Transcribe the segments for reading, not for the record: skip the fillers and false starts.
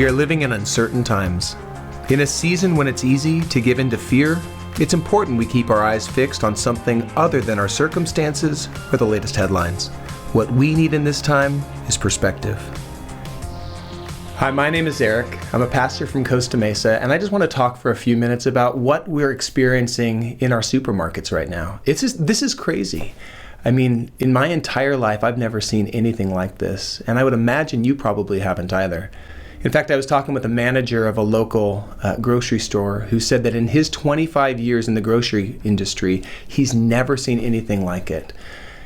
We are living in uncertain times. In a season when it's easy to give in to fear, it's important we keep our eyes fixed on something other than our circumstances or the latest headlines. What we need in this time is perspective. Hi, my name is Eric. I'm a pastor from Costa Mesa, and I just want to talk for a few minutes about what we're experiencing in our supermarkets right now. This is crazy. I mean, in my entire life, I've never seen anything like this, and I would imagine you probably haven't either. In fact, I was talking with a manager of a local grocery store who said that in his 25 years in the grocery industry, he's never seen anything like it.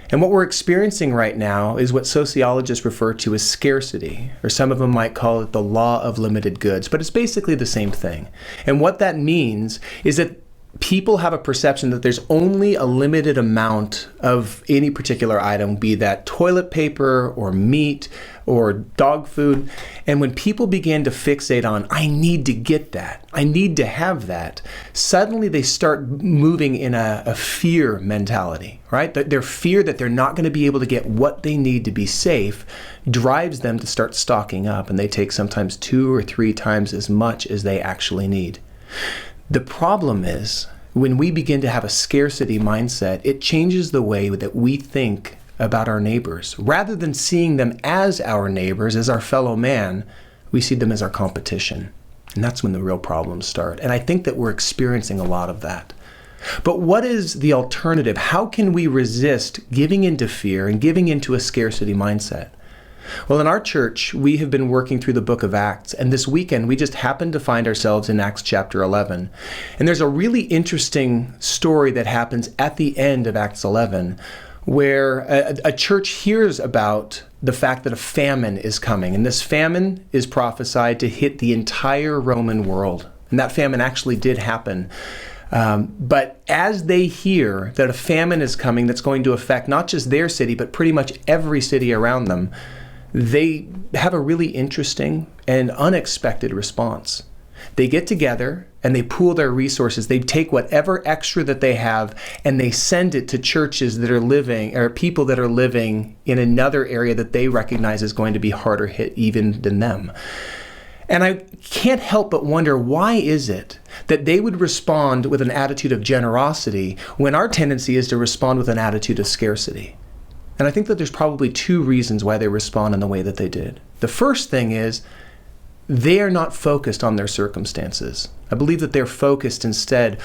And what we're experiencing right now is what sociologists refer to as scarcity, or some of them might call it the law of limited goods, but it's basically the same thing. And what that means is that people have a perception that there's only a limited amount of any particular item, be that toilet paper or meat or dog food. And when people begin to fixate on, I need to get that, I need to have that, suddenly they start moving in a fear mentality, right? Their fear that they're not going to be able to get what they need to be safe drives them to start stocking up, and they take sometimes 2 or 3 times as much as they actually need. The problem is, when we begin to have a scarcity mindset, it changes the way that we think about our neighbors. Rather than seeing them as our neighbors, as our fellow man, we see them as our competition. And that's when the real problems start. And I think that we're experiencing a lot of that. But what is the alternative? How can we resist giving into fear and giving into a scarcity mindset? Well, in our church, we have been working through the book of Acts, and this weekend we just happened to find ourselves in Acts chapter 11. And there's a really interesting story that happens at the end of Acts 11, where a church hears about the fact that a famine is coming, and this famine is prophesied to hit the entire Roman world. And that famine actually did happen. But as they hear that a famine is coming that's going to affect not just their city, but pretty much every city around them, they have a really interesting and unexpected response. They get together and they pool their resources. They take whatever extra that they have and they send it to churches that are living, or people that are living in another area that they recognize is going to be harder hit even than them. And I can't help but wonder, why is it that they would respond with an attitude of generosity when our tendency is to respond with an attitude of scarcity? And I think that there's probably 2 reasons why they respond in the way that they did. The first thing is they are not focused on their circumstances. I believe that they're focused instead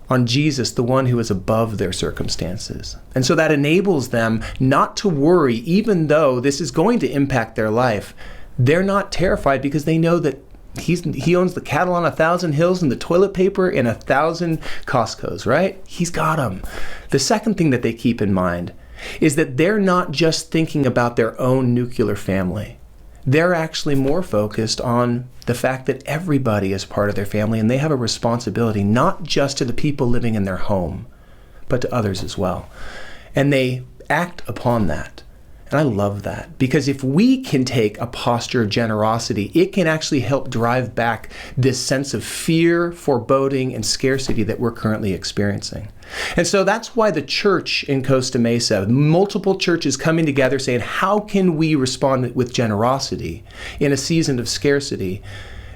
on Jesus, the one who is above their circumstances. And so that enables them not to worry, even though this is going to impact their life. They're not terrified because they know that he owns the cattle on 1,000 hills and the toilet paper in 1,000 Costco's, right? He's got them. The second thing that they keep in mind is that they're not just thinking about their own nuclear family. They're actually more focused on the fact that everybody is part of their family, and they have a responsibility not just to the people living in their home, but to others as well. And they act upon that. And I love that, because if we can take a posture of generosity, it can actually help drive back this sense of fear, foreboding, and scarcity that we're currently experiencing. And so that's why the church in Costa Mesa, multiple churches coming together saying, how can we respond with generosity in a season of scarcity?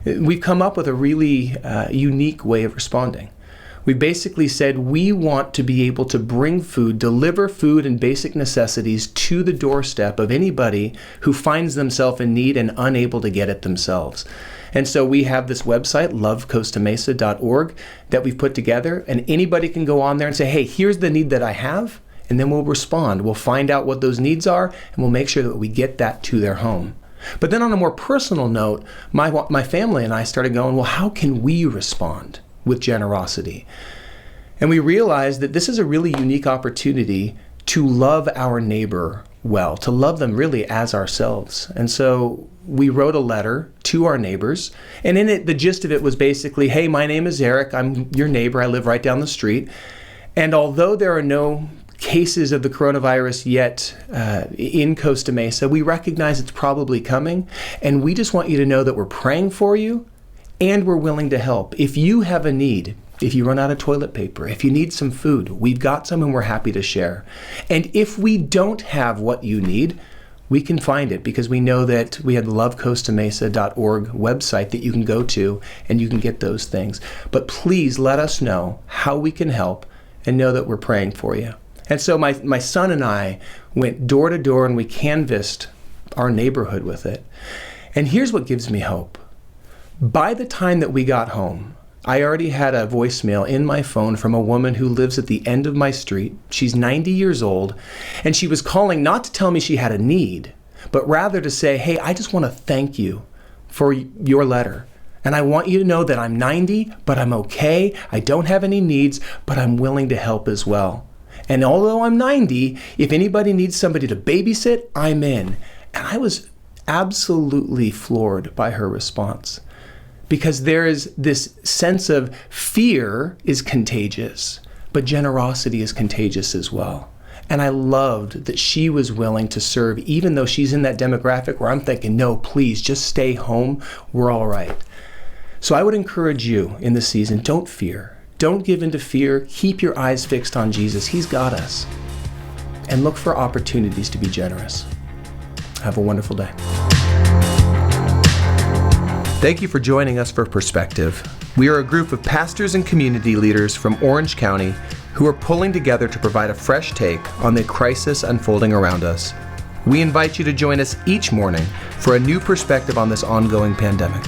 We've come up with a really unique way of responding. We basically said we want to be able to bring food, deliver food and basic necessities to the doorstep of anybody who finds themselves in need and unable to get it themselves. And so we have this website, lovecostamesa.org, that we've put together, and anybody can go on there and say, hey, here's the need that I have, and then we'll respond. We'll find out what those needs are, and we'll make sure that we get that to their home. But then on a more personal note, my family and I started going, well, how can we respond with generosity? And we realized that this is a really unique opportunity to love our neighbor well, to love them really as ourselves. And so we wrote a letter to our neighbors, and in it, the gist of it was basically, hey, my name is Eric, I'm your neighbor, I live right down the street, and although there are no cases of the coronavirus yet in Costa Mesa, we recognize it's probably coming, and we just want you to know that we're praying for you, and we're willing to help. If you have a need, if you run out of toilet paper, if you need some food, we've got some and we're happy to share. And if we don't have what you need, we can find it because we know that we have the lovecostamesa.org website that you can go to and you can get those things. But please let us know how we can help and know that we're praying for you. And so my son and I went door to door and we canvassed our neighborhood with it. And here's what gives me hope. By the time that we got home, I already had a voicemail in my phone from a woman who lives at the end of my street. She's 90 years old, and she was calling not to tell me she had a need, but rather to say, hey, I just want to thank you for your letter. And I want you to know that I'm 90, but I'm okay. I don't have any needs, but I'm willing to help as well. And although I'm 90, if anybody needs somebody to babysit, I'm in. And I was absolutely floored by her response. Because there is this sense of fear is contagious, but generosity is contagious as well. And I loved that she was willing to serve, even though she's in that demographic where I'm thinking, no, please, just stay home. We're all right. So I would encourage you in this season, don't fear. Don't give in to fear. Keep your eyes fixed on Jesus. He's got us. And look for opportunities to be generous. Have a wonderful day. Thank you for joining us for Perspective. We are a group of pastors and community leaders from Orange County who are pulling together to provide a fresh take on the crisis unfolding around us. We invite you to join us each morning for a new perspective on this ongoing pandemic.